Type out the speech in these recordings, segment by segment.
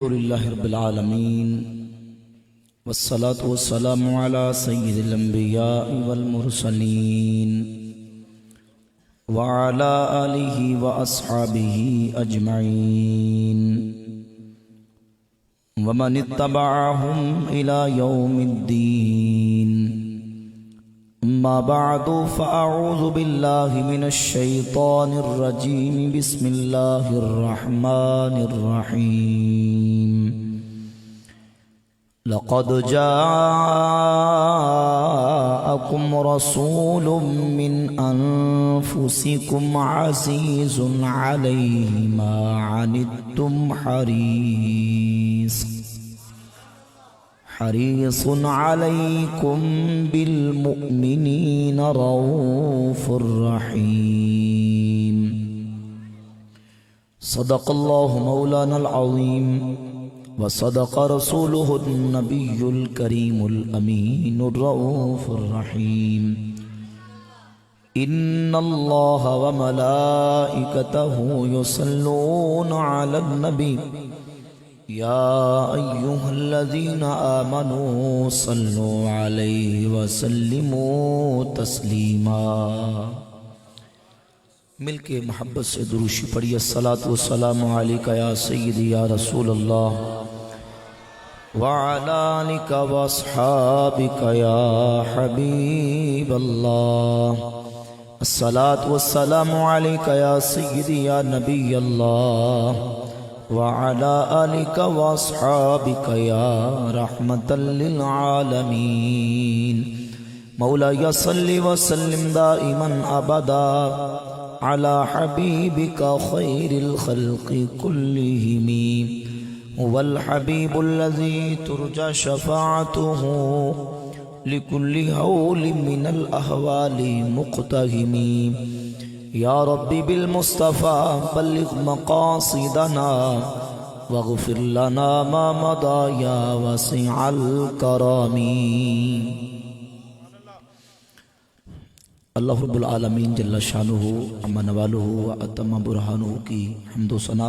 لله رب العالمين والصلاة والسلام على سيد الأنبياء والمرسلين وعلى آله وأصحابه أجمعين ومن اتبعهم إلى يوم الدين. أما بعد فأعوذ بالله من الشيطان الرجيم. بسم الله الرحمن الرحيم. لقد جاءكم رسول من أنفسكم عزيز عليه ما عنتم حريص عليكم بالمؤمنين رؤوف رحيم. صدق الله مولانا العظيم وصدق رسوله النبي الكريم الأمين الرؤوف الرحيم. إن الله وملائكته يصلون على النبي يا أيها الذين آمنوا صلوا عليه وسلموا تسليما. مل کے محبت سے دروشی پڑھی. الصلاة والسلام علیک یا سیدی یا رسول اللہ وعلى آلك واصحابك يا حبيب الله. الصلاة والسلام عليك يا سيدي يا نبي الله وعلى آلك واصحابك يا رحمة للعالمين. مولاي صل وسلم دائما أبدا على حبيبك خير الخلق كلهم. هو الحبيب الذي ترجى شفاعته لكل هول من الأهوال مقتهم. يا ربي بالمصطفى بلغ مقاصدنا واغفر لنا ما مضى يا واسع الكرم. اللہ رب العالمین جل شانہ عما نوالہ و اتم برہانہ کی حمد و ثنا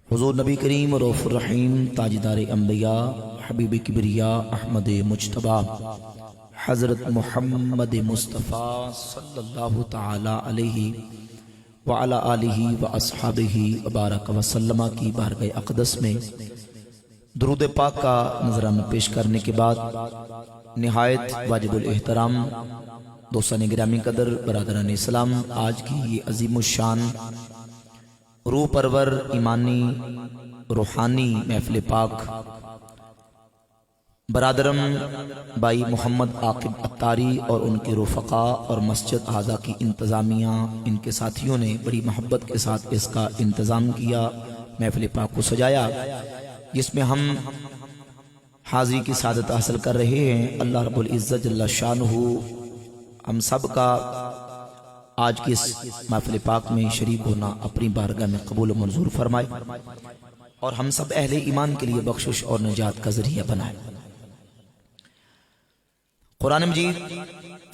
حضور نبی کریم رؤوف الرحیم تاجدار انبیاء حبیب کبریاء احمد مجتبی حضرت محمد مصطفیٰ صلی اللہ تعالی علیہ وعلی آلہ واصحابہ وبارک وسلم کی بارگاہ اقدس میں درود پاک کا نذرانہ پیش کرنے کے بعد نہایت واجب الاحترام دوستان گرامی قدر برادران اسلام، آج کی یہ عظیم الشان روح پرور ایمانی روحانی محفل پاک برادرم بھائی محمد عاقب اتاری اور ان کے رفقا اور مسجد اعضا کی انتظامیہ ان کے ساتھیوں نے بڑی محبت کے ساتھ اس کا انتظام کیا، محفل پاک کو سجایا، جس میں ہم حاضری کی سعادت حاصل کر رہے ہیں. اللہ رب العزت جل شانہ ہم سب کا آج کی اس محفل پاک میں شریک ہونا اپنی بارگاہ میں قبول و منظور فرمائے اور ہم سب اہل ایمان کے لیے بخشش اور نجات کا ذریعہ بنائے. قرآن مجید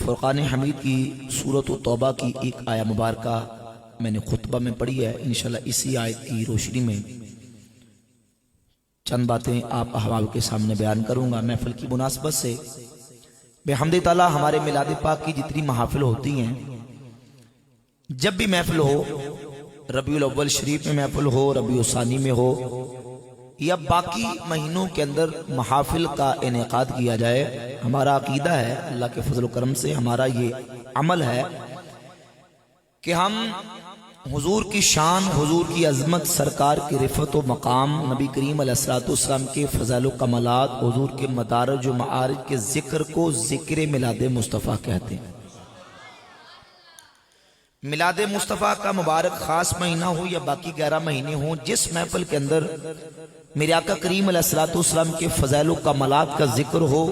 فرقان حمید کی سورۃ توبہ کی ایک آیہ مبارکہ میں نے خطبہ میں پڑھی ہے. انشاءاللہ اسی آیت کی روشنی میں چند باتیں آپ احباب کے سامنے بیان کروں گا. محفل کی مناسبت سے بحمد تعالیٰ ہمارے میلاد پاک کی جتنی محافل ہوتی ہیں، جب بھی محفل ہو، ربیع الاول شریف میں محفل ہو، ربیع الثانی میں ہو یا باقی مہینوں کے اندر محافل کا انعقاد کیا جائے، ہمارا عقیدہ ہے، اللہ کے فضل و کرم سے ہمارا یہ عمل ہے کہ ہم حضور کی شان، حضور کی عظمت، سرکار کی رفعت و مقام، نبی کریم علیہ السلام کے فضائل و کمالات، حضور کے مدارج و معارج کے ذکر کو ذکر میلاد مصطفیٰ کہتے ہیں. میلاد مصطفیٰ کا مبارک خاص مہینہ ہو یا باقی 11 مہینے ہوں، جس محفل کے اندر میرے آقا کریم علیہ السلام کے فضائل و کمالات کا ذکر ہو،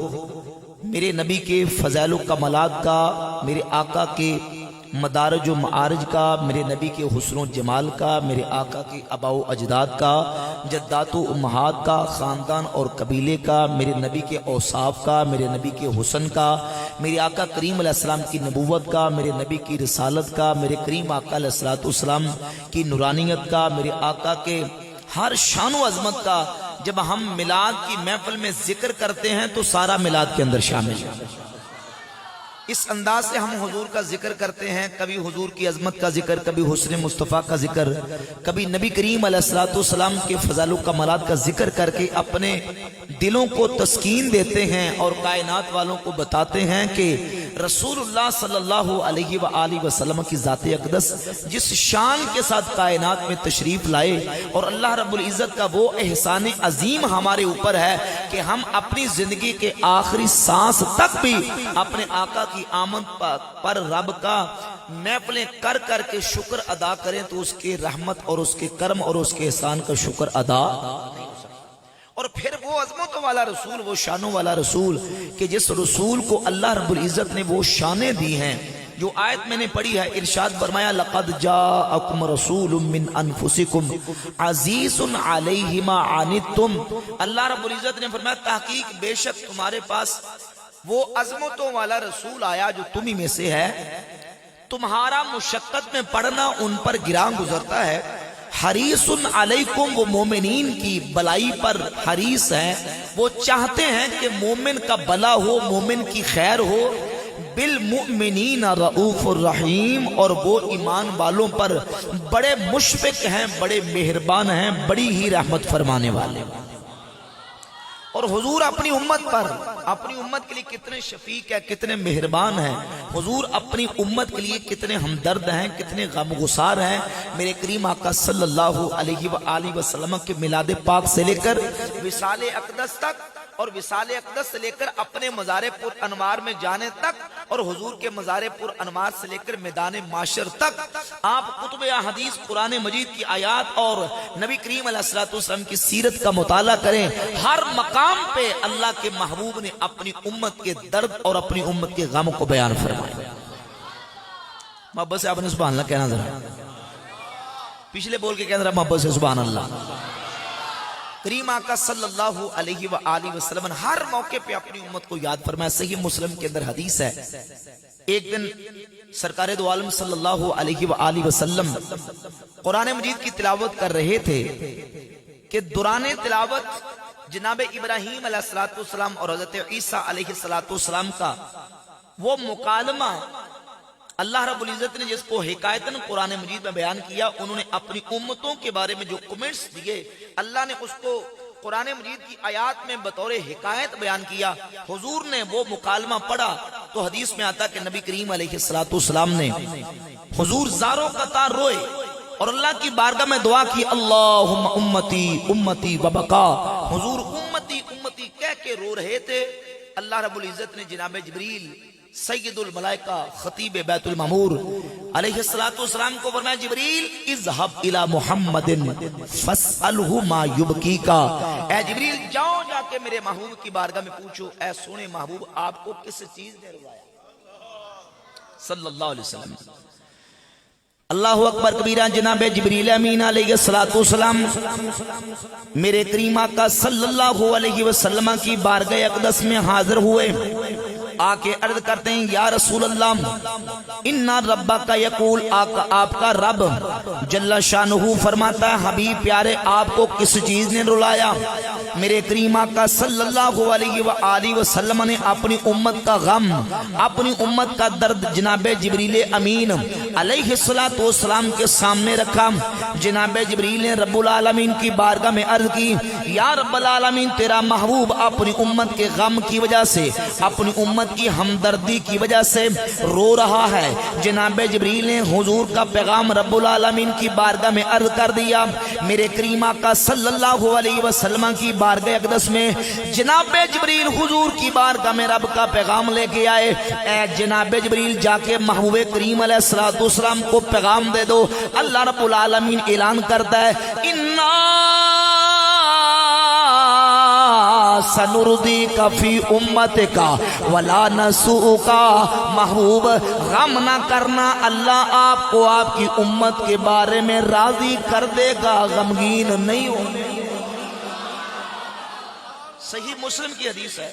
میرے نبی کے فضائل و کمالات کا، میرے آقا کے مدارج و معارج کا، میرے نبی کے حسن و جمال کا، میرے آقا کے آباء و اجداد کا، جدات و امہات کا، خاندان اور قبیلے کا، میرے نبی کے اوصاف کا، میرے نبی کے حسن کا، میرے آقا کریم علیہ السلام کی نبوت کا، میرے نبی کی رسالت کا، میرے کریم آقا علیہ السلام کی نورانیت کا، میرے آقا کے ہر شان و عظمت کا جب ہم میلاد کی محفل میں ذکر کرتے ہیں تو سارا میلاد کے اندر شامل ہے۔ اس انداز سے ہم حضور کا ذکر کرتے ہیں، کبھی حضور کی عظمت کا ذکر، کبھی حسن مصطفیٰ کا ذکر، کبھی نبی کریم علیہ الصلوۃ والسلام کے فضائل و کمالات کا ذکر کر کے اپنے دلوں کو تسکین دیتے ہیں اور کائنات والوں کو بتاتے ہیں کہ رسول اللہ صلی اللہ علیہ وآلہ وسلم کی ذات اقدس جس شان کے ساتھ کائنات میں تشریف لائے اور اللہ رب العزت کا وہ احسان عظیم ہمارے اوپر ہے کہ ہم اپنی زندگی کے آخری سانس تک بھی اپنے آقا کی آمد پر رب کا محفلیں کر کر کے شکر ادا کریں تو اس کے رحمت اور اس کے کرم اور اس کے احسان کا شکر ادا نہیں ہو سکتا۔ اور پھر وہ عظمتوں والا رسول، وہ شانوں والا رسول کہ جس رسول کو اللہ رب العزت نے وہ شانیں دی ہیں، جو آیت میں نے پڑھی ہے، ارشاد فرمایا لقد جاءکم رسول من انفسکم عزیز علیہ ما عنتم، اللہ رب العزت نے فرمایا تحقیق بے شک تمہارے پاس وہ عظمتوں والا رسول آیا جو تمہیں میں سے ہے، تمہارا مشقت میں پڑنا ان پر گراں گزرتا ہے، حریص علیکم، وہ مومنین کی بلائی پر حریص ہیں، وہ چاہتے ہیں کہ مومن کا بلا ہو، مومن کی خیر ہو، بالمؤمنین رؤوف الرحیم، اور وہ ایمان والوں پر بڑے مشفق ہیں، بڑے مہربان ہیں، بڑی ہی رحمت فرمانے والے۔ اور حضور اپنی امت پر، اپنی امت کے لیے کتنے شفیق ہیں، کتنے مہربان ہیں، حضور اپنی امت کے لیے کتنے ہمدرد ہیں، کتنے غم گسار ہیں۔ میرے کریم آقا صلی اللہ علیہ وآلہ وسلم کے میلاد پاک سے لے کر وصال اقدس تک، اور وصال اقدس سے لے کر اپنے مزار پر انوار میں جانے تک، اور حضور کے مزار پر انوار سے لے کر میدان معاشر تک، آپ کتب احادیث قرآن مجید کی آیات اور نبی کریم علیہ الصلوۃ والسلام کی سیرت کا مطالعہ کریں، ہر مقام پہ اللہ کے محبوب نے اپنی امت کے درد اور اپنی امت کے غم کو بیان فرمایا۔ محبت سے آپ نے سبحان اللہ کہنا، ذرا پچھلے بول کے کہنا ذرا محبت سے سبحان اللہ۔ کریم آقا صلی اللہ علیہ وآلہ وسلم ہر موقع پہ اپنی امت کو یاد فرمایا۔ صحیح مسلم کے اندر حدیث ہے، ایک دن سرکار دو عالم صلی اللہ علیہ وآلہ وسلم قرآن مجید کی تلاوت کر رہے تھے کہ دوران تلاوت جناب ابراہیم علیہ السلام اور حضرت عیسیٰ علیہ السلام کا وہ مکالمہ اللہ رب العزت نے جس کو حکایتاً قرآن مجید میں بیان کیا، انہوں نے اپنی امتوں کے بارے میں جو کمنٹس دیے، اللہ نے اس کو قرآن مجید کی آیات میں بطور حکایت بیان کیا۔ حضور نے وہ مکالمہ پڑھا تو حدیث میں آتا کہ نبی کریم علیہ السلام نے حضور زاروں قطار روئے اور اللہ کی بارگاہ میں دعا کی، اللہم امتی امتی وبقا، حضور امتی امتی کہہ کے رو رہے تھے۔ اللہ رب العزت نے جناب جبریل سید الملائکہ خطیب بیت المعمور علیہ السلام کو فرمایا، جبریل اذهب الى محمد فاسألہ ما یبکیکا، اے جبریل جاؤ جا کے میرے محبوب کی بارگاہ میں پوچھو، اے سونے محبوب آپ کو کس چیز نے روایا، صلی اللہ علیہ وسلم۔ اللہ اکبر کبیرہ، جناب جبریل امین علیہ السلام میرے کریم آقا صلی اللہ علیہ وسلم کی بارگاہ اقدس میں حاضر ہوئے، آ کے عرض کرتے ہیں یا رسول اللہ انا ربک یقول، آپ کا رب جل شانہ فرماتا ہے حبیب پیارے آپ کو کس چیز نے رلایا؟ میرے کریم آقا صلی اللہ علیہ وآلہ وسلم نے اپنی امت کا غم، اپنی امت کا درد جناب جبریل امین علیہ السلام کے سامنے رکھا۔ جناب جبریل نے رب العالمین کی بارگاہ میں عرض کی، یا رب العالمین تیرا محبوب اپنی امت کے غم کی وجہ سے، اپنی امت کی ہمدردی کی وجہ سے رو رہا ہے۔ جناب جبریل نے حضور کا پیغام رب العالمین کی بارگاہ میں عرض کر دیا۔ میرے کریم آقا صلی اللہ علیہ وسلم کی بارگاہ اقدس میں جناب جبریل حضور کی بارگاہ میں رب کا پیغام لے کے آئے۔ اے جناب جبریل جا کے محبوب کریم علیہ السلام کو پیغام دے دو۔ اللہ رب العالمین اعلان کرتا ہے، اِنَّا سنردیک فی امتک ولا نسوءک، محبوب غم نہ کرنا، اللہ آپ کو آپ کی امت کے بارے میں راضی کر دے گا، غمگین نہیں ہونے۔ صحیح مسلم کی حدیث ہے۔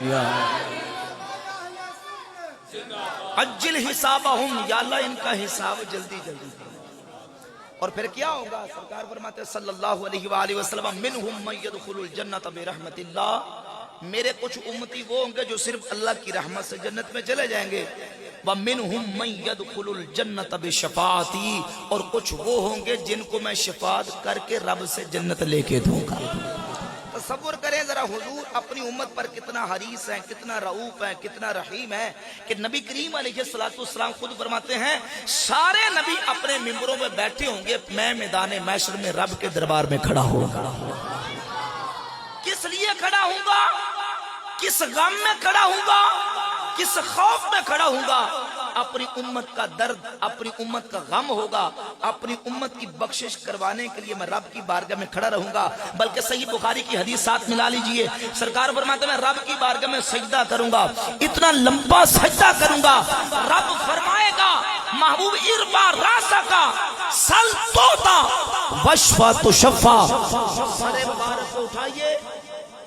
یا عجل حسابہم، یا اللہ ان کا حساب جلدی جلدی کرو۔ اور پھر کیا ہوگا؟ سرکار فرماتے ہیں صلی اللہ علیہ وآلہ وسلم منہم من يدخل الجنت برحمت اللہ، میرے کچھ امتی وہ ہوں گے جو صرف اللہ کی رحمت سے جنت میں چلے جائیں گے، وَمِنْهُمْ مَنْ يَدْخُلُ الْجَنَّةَ بِشَفَاعَتِي، اور کچھ وہ ہوں گے جن کو میں شفاعت کر کے رب سے جنت لے کے دوں گا۔ تصور کریں ذرا حضور اپنی امت پر کتنا حریص ہیں، کتنا رؤوف ہیں، کتنا رحیم ہے کہ نبی کریم علیہ السلام خود فرماتے ہیں سارے نبی اپنے ممبروں میں بیٹھے ہوں گے، میں میدان محشر میں رب کے دربار میں کھڑا ہوں گا۔ کس لیے کھڑا ہوں گا؟ کس غم میں کھڑا ہوں گا؟ کس خوف میں کھڑا ہوں گا؟ اپنی امت کا درد، اپنی امت کا غم ہوگا، اپنی امت کی بخشش کروانے کے لیے میں رب کی بارگاہ میں کھڑا رہوں گا۔ بلکہ صحیح بخاری کی حدیث ساتھ ملا لیجئے، سرکار فرماتے ہیں میں رب کی بارگاہ میں سجدہ کروں گا، اتنا لمبا سجدہ کروں گا، رب فرمائے گا محبوب ارفع راسک سل توتا وشفا تشفا، سر مبارک کو اٹھائیے،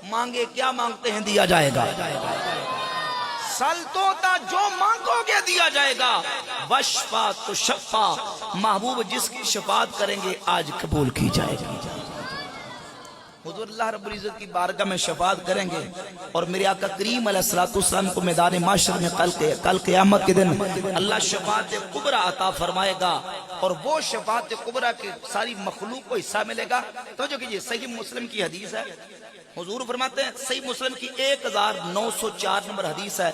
مانگے کیا مانگتے ہیں دیا جائے گا، سل توتا جو مانگو گے دیا جائے گا، وشفا تشفا، محبوب جس کی شفاعت کریں گے آج قبول کی جائے گی۔ حضور اللہ رب العزت کی بارگاہ میں شفاعت کریں گے اور میرے آقا کریم علیہ السلام کو میدان محشر میں کل قیامت کے دن اللہ شفاعت کبریٰ عطا فرمائے گا، اور وہ شفاعت کبریٰ کی ساری مخلوق کو حصہ ملے گا۔ تو جو کہ صحیح مسلم کی حدیث ہے، حضور فرماتے ہیں صحیح مسلم کی 1904 نمبر حدیث ہے،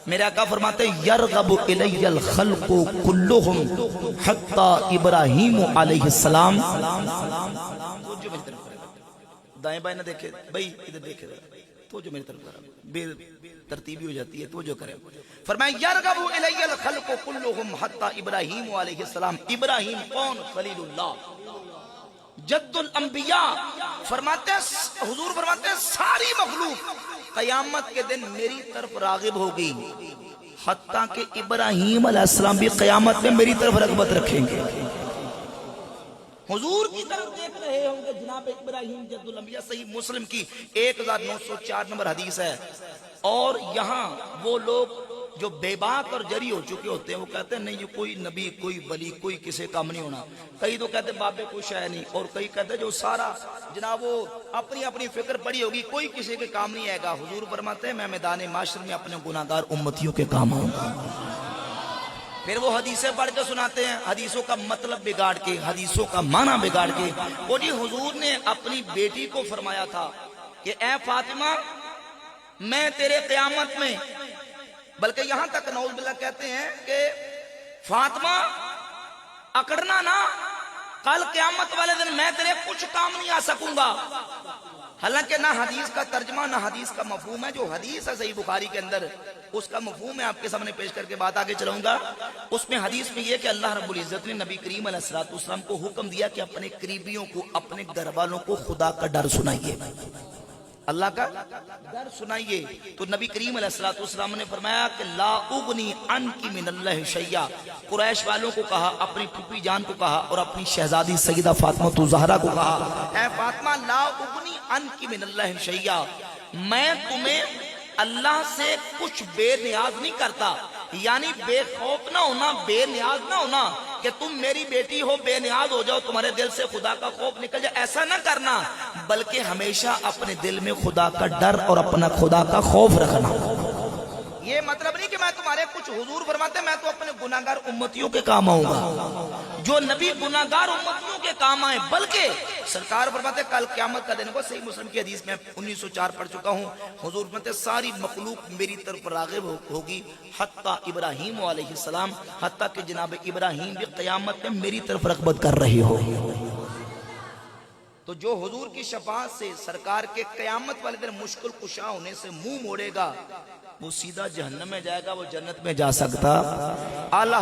میرے آقا فرماتے ہیں یرغب الی الخلق کلہم حتی ابراہیم علیہ السلام، دائیں بائیں نہ دیکھے بھائی، ادھر دیکھے تو جو میری طرف کرا بے ترتیبی ہو جاتی ہے، تو جو کرے فرمائیں یرغب الی الخلق کلہم حتی ابراہیم علیہ السلام۔ ابراہیم کون؟ خلیل اللہ، جد الانبیاء۔ فرماتے ہیں حضور فرماتے ہیں ساری مخلوق قیامت کے دن میری طرف راغب ہوگی، حتیٰ کہ ابراہیم علیہ السلام بھی قیامت میں میری طرف رغبت رکھیں گے، حضور کی طرف دیکھ رہے ہوں گے جناب ابراہیم جد الانبیاء۔ صحیح مسلم کی 1904 نمبر حدیث ہے۔ اور یہاں وہ لوگ جو بے باک اور جری ہو چکے ہوتے ہیں وہ کہتے ہیں نہیں یہ کوئی نبی، کوئی ولی، کوئی کسی کام نہیں ہونا، کئی تو کہتے ہیں بابے کوئی شے نہیں، اور کئی کہتے ہیں جو سارا جناب وہ اپنی اپنی فکر پڑی ہوگی، کوئی کسی کے کام نہیں آئے گا۔ حضور فرماتے ہیں میں میدان محشر میں اپنے گناہگار امتیوں کے کام آؤں گا۔ پھر وہ حدیثیں پڑھ کے سناتے ہیں، حدیثوں کا مطلب بگاڑ کے، حدیثوں کا معنی بگاڑ کے۔ وہ جی حضور نے اپنی بیٹی کو فرمایا تھا کہ اے فاطمہ میں تیرے قیامت میں، بلکہ یہاں تک نعوذ باللہ کہتے ہیں کہ فاطمہ اکڑنا نا، کل قیامت والے دن میں تیرے کچھ کام نہیں آ سکوں گا۔ حالانکہ نہ حدیث کا ترجمہ نہ حدیث کا مفہوم ہے، جو حدیث ہے صحیح بخاری کے اندر اس کا مفہوم ہے آپ کے سامنے پیش کر کے بات آگے چلاؤں گا۔ اس میں حدیث میں یہ کہ اللہ رب العزت نے نبی کریم علیہ السلام کو حکم دیا کہ اپنے قریبیوں کو، اپنے گھر والوں کو خدا کا ڈر سنائیے، اللہ کا ڈر سنائیے۔ تو نبی کریم علیہ السلام نے فرمایا کہ لا اغنی عنکی من اللہ شیئا، قریش والوں کو کہا، اپنی پھوپھی جان کو کہا اور اپنی شہزادی سیدہ فاطمہ زہرا کو کہا اے فاطمہ لا اغنی عنکی من اللہ شیئا، میں تمہیں اللہ سے کچھ بے نیاز نہیں کرتا، یعنی بے خوف نہ ہونا، بے نیاز نہ ہونا کہ تم میری بیٹی ہو بے نیاز ہو جاؤ، تمہارے دل سے خدا کا خوف نکل جائے، ایسا نہ کرنا، بلکہ ہمیشہ اپنے دل میں خدا کا ڈر اور اپنا خدا کا خوف رکھنا۔ یہ مطلب نہیں کہ میں تمہارے کچھ، حضور فرماتے ہیں میں تو اپنے گناہگار امتیوں کے کام آؤں گا، جو نبی گناہگار امتیوں کے کام آئے، بلکہ سرکار فرماتے ہیں کل قیامت کا دن کو، صحیح مسلم کی حدیث میں 1904 پڑھ چکا ہوں، حضور فرماتے ہیں ساری مخلوق میری طرف راغب ہوگی، حتیٰ ابراہیم علیہ السلام، حتیٰ کہ جناب ابراہیم بھی قیامت میں میری طرف رغبت کر رہے ہو۔ تو جو حضور کی شفاعت سے، سرکار کے قیامت والے دن مشکل کشا ہونے سے منہ موڑے گا، وہ سیدھا جہنم میں جائے گا، وہ جنت میں جا سکتا۔ اعلیٰ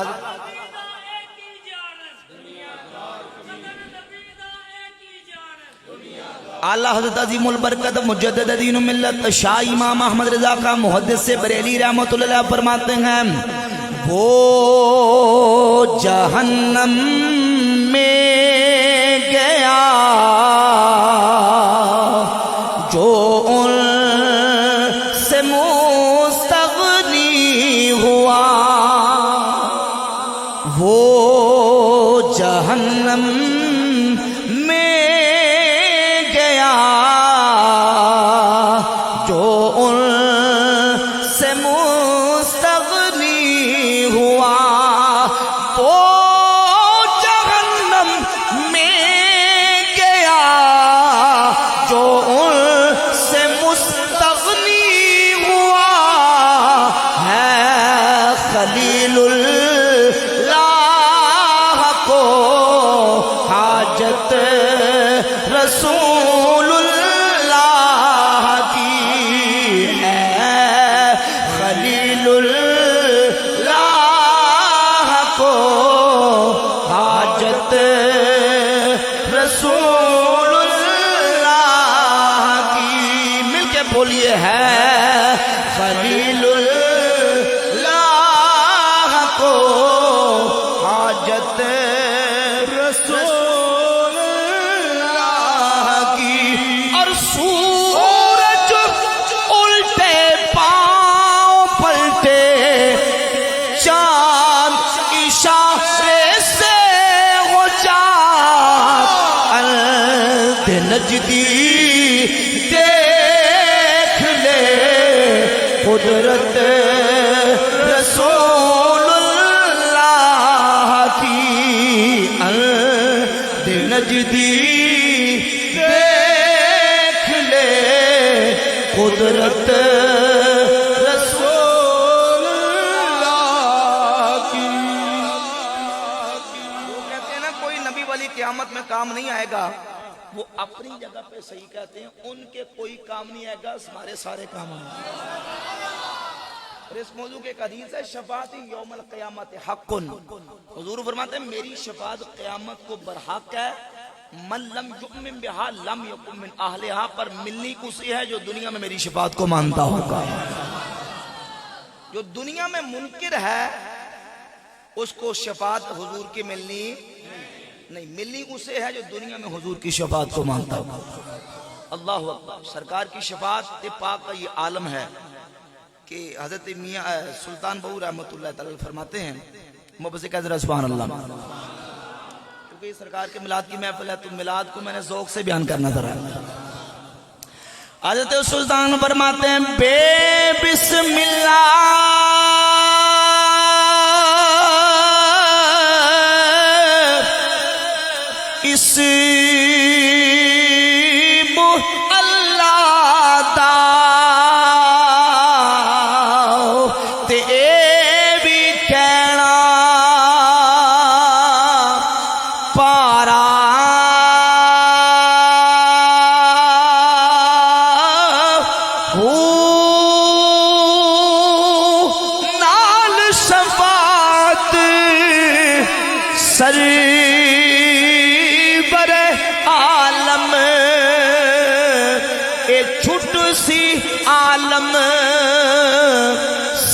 حضرت عظیم البرکت مجدد دین ملت شاہ امام احمد رضا کا محدث سے بریلی رحمت اللہ فرماتے ہیں وہ جہنم میں گیا جو ان سے منہ نجدی دیکھ لے قدرت رسول اللہ کی نجدی دیکھ لے قدرت رسول اللہ کی۔ وہ کہتے ہیں نا کوئی نبی والی قیامت میں کام نہیں آئے گا، وہ اپنی جگہ پہ صحیح کہتے ہیں، ان کے کوئی کام نہیں آئے گا، ہمارے سارے کام آئے گا۔ اور اس موضوع کے ایک حدیث ہے شفاعت یوم القیامت حق، حضور فرماتے ہیں میری شفاعت قیامت کو برحق ہے، من لم یؤمن بہا لم یکن من اہلہا، پر ملنی اسی ہے جو دنیا میں میری شفاعت کو مانتا ہوگا۔ جو دنیا میں منکر ہے اس کو شفاعت حضور کی ملنی نہیں، ملنی اسے ہے جو دنیا میں حضور کی شفاعت کو مانتا ہوگا۔ اللہ اکبر۔ سرکار کی شفاعت پاک کا یہ عالم ہے کہ حضرت میاں سلطان بہو رحمۃ اللہ تعالی فرماتے ہیں، محبت سے کہہ ذرا سبحان اللہ، کیونکہ یہ سرکار کے میلاد کی محفل ہے تو میلاد کو میں نے ذوق سے بیان کرنا تھا۔ حضرت سلطان فرماتے ہیں بے بسم اللہ اس سرور عالم اے چھٹ سی عالم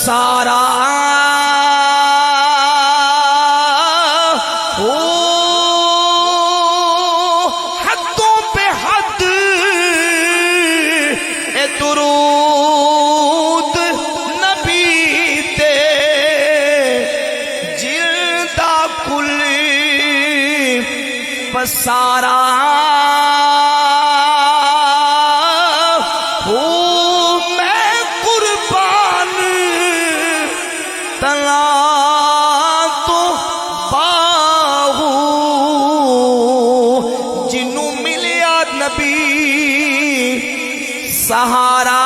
سارا حدوں پہ حد اے درود نبی تے جلدہ کل سارا میں قربان تلا تو باہو جنوں ملیا نبی سہارا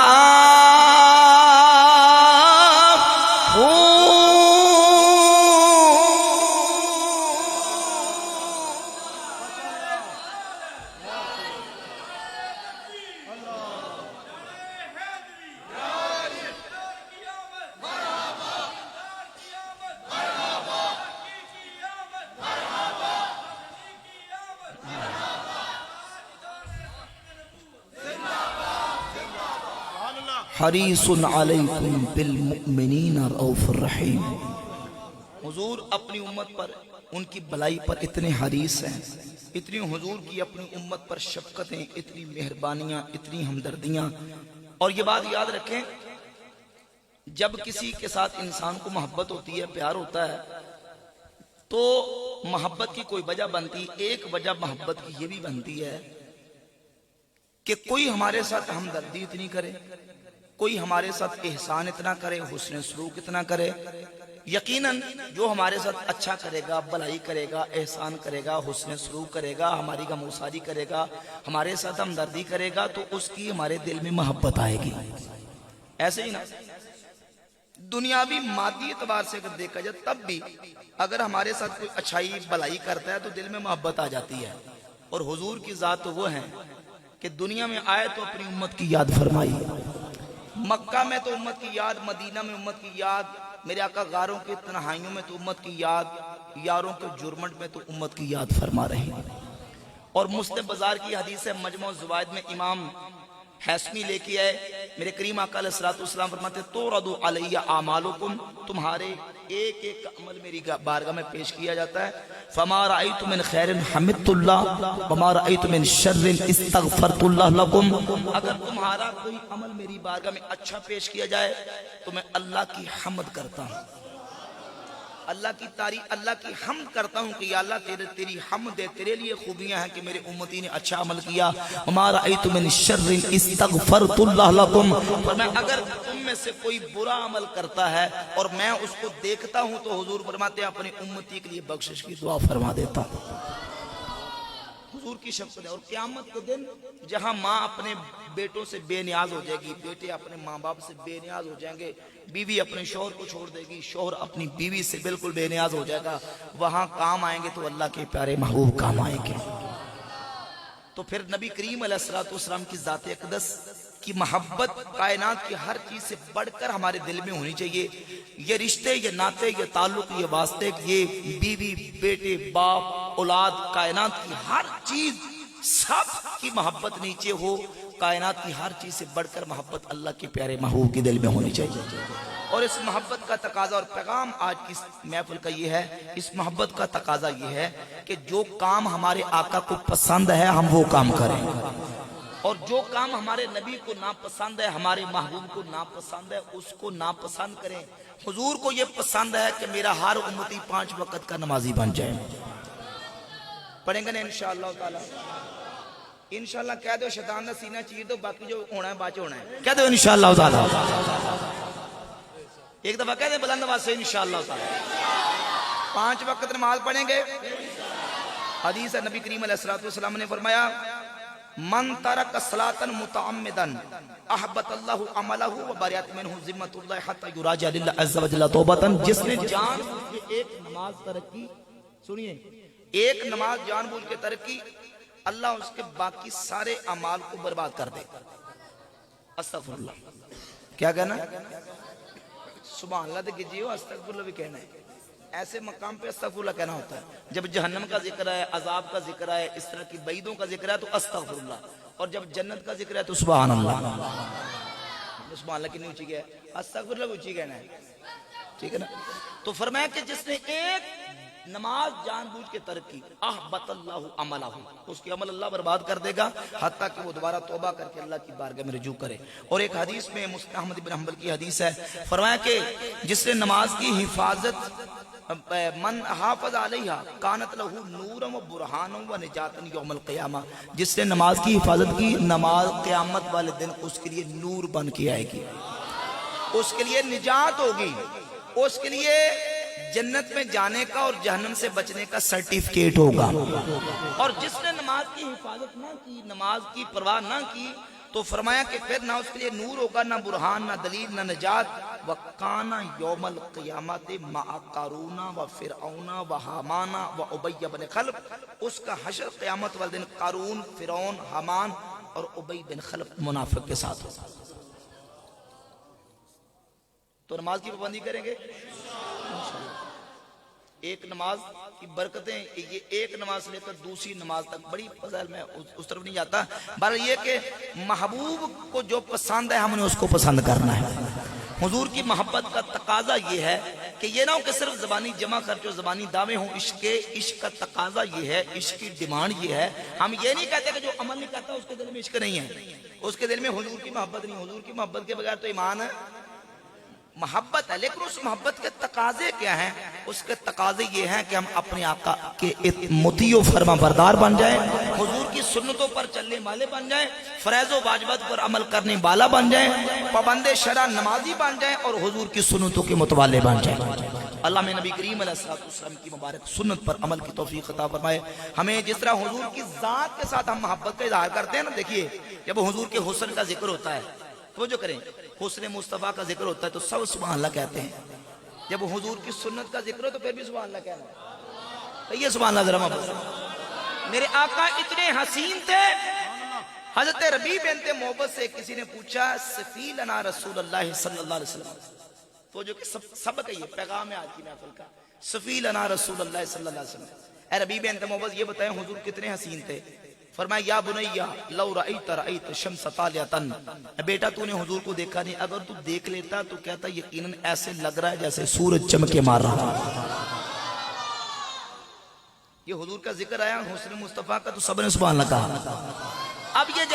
حریص علیکم بالمؤمنین رؤوف الرحیم۔ حضور اپنی امت پر ان کی بلائی پر اتنے حریص ہیں، اتنی حضور کی اپنی امت پر شفقتیں، اتنی مہربانیاں، اتنی ہمدردیاں۔ اور یہ بات یاد رکھیں جب کسی کے ساتھ انسان کو محبت ہوتی ہے، پیار ہوتا ہے، تو محبت کی کوئی وجہ بنتی، ایک وجہ محبت کی یہ بھی بنتی ہے کہ کوئی ہمارے ساتھ ہمدردی اتنی کرے، کوئی ہمارے ساتھ احسان اتنا کرے، حسن سلوک اتنا کرے۔ یقیناً جو ہمارے ساتھ اچھا کرے گا، بھلائی کرے گا، احسان کرے گا، حسن سلوک کرے گا، ہماری غمگساری کرے گا، ہمارے ساتھ ہمدردی کرے گا، تو اس کی ہمارے دل میں محبت آئے گی۔ ایسے ہی نا دنیاوی مادی اعتبار سے اگر دیکھا جائے تب بھی اگر ہمارے ساتھ کوئی اچھائی بھلائی کرتا ہے تو دل میں محبت آ جاتی ہے۔ اور حضور کی ذات تو وہ ہیں کہ دنیا میں آئے تو اپنی امت کی یاد فرمائی، مکہ میں تو امت کی یاد، مدینہ میں امت کی یاد، میرے آقا غاروں کی تنہائیوں میں تو امت کی یاد، یاروں کے جرمٹ میں تو امت کی یاد فرما رہے ہیں۔ اور مسلم بازار کی حدیث ہے، مجموع الزوائد میں امام حیثمی لے کے آئے، میرے کریم آقا علیہ السلام فرماتے تُعْرَضُ عَلَيَّ اعمالکم، تمہارے ایک ایک کا عمل میری بارگاہ میں پیش کیا جاتا ہے۔ فَمَا رَأَيْتُ مِنْ خَيْرٍ حَمِدْتُ اللَّهَ وَمَا رَأَيْتُ مِنْ شَرٍّ اسْتَغْفَرْتُ اللَّهَ لَكُمْ۔ اگر تمہارا کوئی عمل میری بارگاہ میں اچھا پیش کیا جائے تو میں اللہ کی حمد کرتا ہوں، اللہ کی تعریف اللہ کی حمد کرتا ہوں کہ یا اللہ تیری حمد ہے، تیرے لیے خوبیاں ہیں کہ میرے امتی نے اچھا عمل کیا. وما رأیت من شر استغفرت اللہ لکم، فرمایا اگر تم میں سے کوئی برا عمل کرتا ہے اور میں اس کو دیکھتا ہوں تو حضور فرماتے ہیں اپنی امتی کے لیے بخشش کی دعا فرما دیتا ہوں. حضور کی شفقت ہے. اور قیامت کے دن جہاں ماں اپنے بیٹوں سے بے نیاز ہو جائے گی، بیٹے اپنے ماں باپ سے بے نیاز ہو جائیں گے، بیوی اپنے شوہر کو چھوڑ دے گی، شوہر اپنی بیوی سے بالکل بے نیاز ہو جائے گا، وہاں کام آئیں گے تو اللہ کے پیارے محبوب کام آئیں گے. تو پھر نبی کریم علیہ الصلوۃ والسلام کی ذات اقدس کی محبت کائنات کی ہر چیز سے بڑھ کر ہمارے دل میں ہونی چاہیے. یہ رشتے، یہ ناطے، یہ تعلق، یہ واسطے، یہ بیوی، بیٹے، باپ، اولاد، کائنات کی ہر چیز سب کی محبت نیچے ہو. کائنات کی ہر چیز سے بڑھ کر محبت اللہ کے پیارے محبوب کے دل میں ہونی چاہیے. اور اس محبت کا تقاضا اور پیغام آج کی محفل کا یہ ہے، اس محبت کا تقاضا یہ ہے کہ جو کام ہمارے آقا کو پسند ہے ہم وہ کام کریں، اور جو کام ہمارے نبی کو ناپسند ہے، ہمارے محبوب کو ناپسند ہے، اس کو ناپسند کریں. حضور کو یہ پسند ہے کہ میرا ہر امتی 5 وقت کا نمازی بن جائے. پڑھیں گے نا انشاءاللہ تعالی؟ انشاءاللہ کہہ دو، شیطان کا سینہ چیر دو، باقی جو ہونا ہے بعد میں ہونا ہے. کہہ دو انشاءاللہ تعالی. ایک دفعہ کہہ دیں بلند آواز سے انشاءاللہ تعالی. 5 وقت نماز پڑھیں گے. حدیث ہے نبی کریم علیہ الصلوۃ والسلام نے فرمایا من ترک صلاۃ متعمدا احبط اللہ عملہ وبرئت منہ ذمۃ اللہ حتی یراجع للہ عز وجل توبۃ. جس نے جان بوجھ کے ایک نماز ترک کی، سنیے، ایک نماز جان بوجھ کے ترک کی، اللہ اس کے باقی سارے اعمال کو برباد کر دے. استغفر اللہ. کیا کہنا؟ سبحان اللہ. دیکھیے جیو استغفر اللہ بھی کہنا ہے. ایسے مقام پہ استغفر اللہ کہنا ہوتا ہے. جب جہنم کا ذکر ہے، عذاب کا ذکر ہے، اس طرح کی بعیدوں کا ذکر ہے تو استغفر اللہ، اور جب جنت کا ذکر ہے تو سبحان اللہ. سبحان اللہ کی نہیں اونچی گیا ہے، استغفر اللہ اونچی کہنا ہے. ٹھیک ہے نا؟ تو فرمایا کہ جس نے ایک نماز جان بوجھ کے ترک کی، احبط اللہ عملہ، اس کی عمل اللہ برباد کر دے گا حتیٰ کہ وہ دوبارہ توبہ کر کے اللہ کی بارگاہ میں رجوع کرے. اور ایک حدیث میں مسلم احمد بن حنبل کی حدیث ہے، فرمایا کہ جس نے نماز کی حفاظت، من حافظ علیہا کانت لہو نورا و برہانا و نجاتا یوم القیامہ، جس نے نماز کی حفاظت کی، نماز قیامت والے دن اس کے لیے نور بن کے آئے گی، اس کے لیے نجات ہوگی، اس کے لیے جنت میں جانے کا اور جہنم سے بچنے کا سرٹیفکیٹ ہوگا. اور جس نے نماز کی حفاظت نہ کی، نماز کی پرواہ نہ کی، تو فرمایا کہ پھر نہ اس کے لیے نور ہوگا، نہ برہان، نہ دلیل، نہ نجات. وَقَانَ يَوْمَ الْقِيَامَةِ مَعَ قَارُونَ وَفِرْعَوْنَ وَحَامَانَ وَأُبَيَّ بن خلف. اس کا حشر قیامت والے دن قارون، فرعون، حامان اور ابی بن خلف منافق کے ساتھ ہوگا. تو نماز کی پابندی کریں گے. ایک نماز کی برکتیں، یہ ایک نماز سے لے کر دوسری نماز تک بڑی فضائل، میں اس طرف نہیں جاتا. بہرحال یہ کہ محبوب کو جو پسند ہے ہم نے اس کو پسند کرنا ہے. حضور کی محبت کا تقاضا یہ ہے کہ یہ نہ ہو کہ صرف زبانی جمع خرچ و زبانی دعوے ہوں. عشق کا تقاضا یہ ہے، عشق کی ڈیمانڈ یہ ہے. ہم یہ نہیں کہتے کہ جو عمل نہیں کرتا اس کے دل میں عشق نہیں ہے، اس کے دل میں حضور کی محبت نہیں. حضور کی محبت کے بغیر تو ایمان ہے، محبت ہے، لیکن اس محبت کے تقاضے کیا ہیں؟ اس کے تقاضے یہ ہیں کہ ہم اپنے آقا کے مطیع و فرما بردار بن جائیں، حضور کی سنتوں پر چلنے والے بن جائیں، فرائض و واجبات پر عمل کرنے والا بن جائیں، پابند شرع نمازی بن جائیں، اور حضور کی سنتوں کے متوالے بن جائیں. اللہ میں نبی کریم علیہ الصلوۃ والسلام کی مبارک سنت پر عمل کی توفیق عطا فرمائے. ہمیں جس طرح حضور کی ذات کے ساتھ ہم محبت کا اظہار کرتے ہیں نا، دیکھیے جب حضور کے حسن کا ذکر ہوتا ہے تو جو کریں، حسن مصطفیٰ کا ذکر ہوتا ہے تو سب سبحان اللہ کہتے ہیں. جب حضور کی سنت کا ذکر ہو تو پھر بھی سبحان اللہ کہنا ہے. یہ سبحان اللہ ذرا میرے آقا اتنے حسین تھے. حضرت ربیع بنت محبت سے کسی نے پوچھا صفی لنا رسول اللہ صلی اللہ علیہ وسلم. تو جو سبق ہے، یہ پیغام ہے آج کی محفل کا. صفی لنا رسول اللہ صلی اللہ علیہ وسلم. اے ربیع بنت محبت یہ بتائیں حضور کتنے حسین تھے. فرمایا یا بنیا لو رأیت رأیت شمس طالعتن، بیٹا تو نے حضور کو دیکھا نہیں، اگر تو دیکھ لیتا تو کہتا یقیناً ایسے لگ رہا ہے جیسے سورج چمکے مار رہا. یہ حضور کا ذکر آیا حسن مصطفیٰ کا تو سب نے سبحان اللہ کہا. اب یہ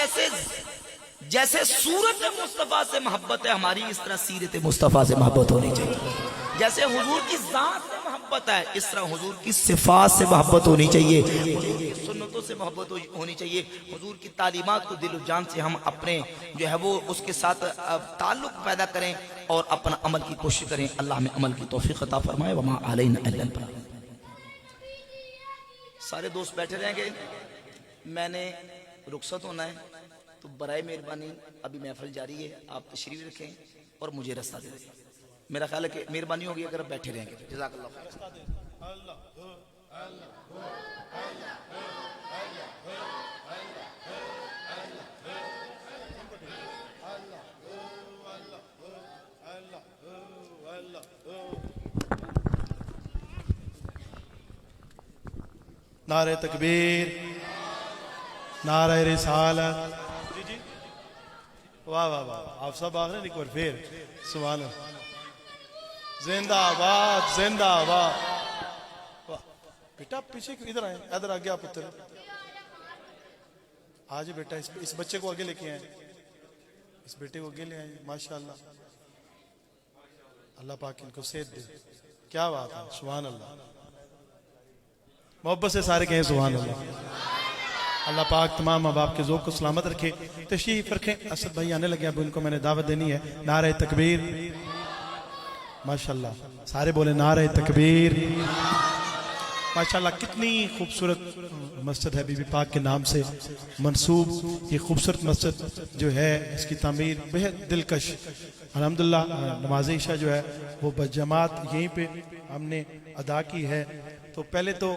جیسے سورت مصطفیٰ سے محبت ہے ہماری، اس طرح سیرت مصطفیٰ سے محبت ہونی چاہیے. جیسے حضور کی ذات سے محبت ہے اس طرح حضور کی صفات سے محبت ہونی چاہیے، حضور کی سنتوں سے محبت ہونی چاہیے، حضور کی تعلیمات کو دل و جان سے ہم اپنے جو ہے وہ اس کے ساتھ تعلق پیدا کریں اور اپنا عمل کی کوشش کریں۔ اللہ ہمیں عمل کی توفیق عطا فرمائے۔ وما علینا الا البلاغ۔ سارے دوست بیٹھے رہیں گے، میں نے رخصت ہونا ہے، تو برائے مہربانی ابھی محفل جاری ہے، آپ تشریف رکھیں اور مجھے رستہ دے دیں۔ میرا خیال ہے کہ مہربانی ہوگی اگر آپ بیٹھے رہیں گے۔ جزاک اللہ خیر۔ نعرہ تکبیر، نعرہ رسالت، جی واہ واہ واہ، آپ سب آخر ایک بار پھر سبحان اللہ، زندہ آباد زندہ آباد۔ بیٹا پیچھے ادھر آئیں، ادھر آگے آپ اتر آج بیٹا اس بچے کو آگے لے کے آئیں، اس بیٹے کو آگے لے آئیں۔ ماشاءاللہ، اللہ پاک ان کو صحت دے، کیا بات ہے، سبحان اللہ۔ محبت سے سارے کہیں سبحان اللہ۔ اللہ پاک تمام ماں باپ کے ذوق کو سلامت رکھے۔ تشریف رکھیں، اسد بھائی آنے لگے، اب ان کو میں نے دعوت دینی ہے۔ نعرہ تکبیر، ماشاءاللہ سارے بولے نعرہ تکبیر۔ ماشاءاللہ کتنی خوبصورت مسجد ہے بی بی پاک کے نام سے منسوب، یہ خوبصورت مسجد جو ہے اس کی تعمیر بہت دلکش۔ الحمدللہ نماز عشاء جو ہے وہ بجماعت یہیں پہ ہم نے ادا کی ہے۔ تو پہلے تو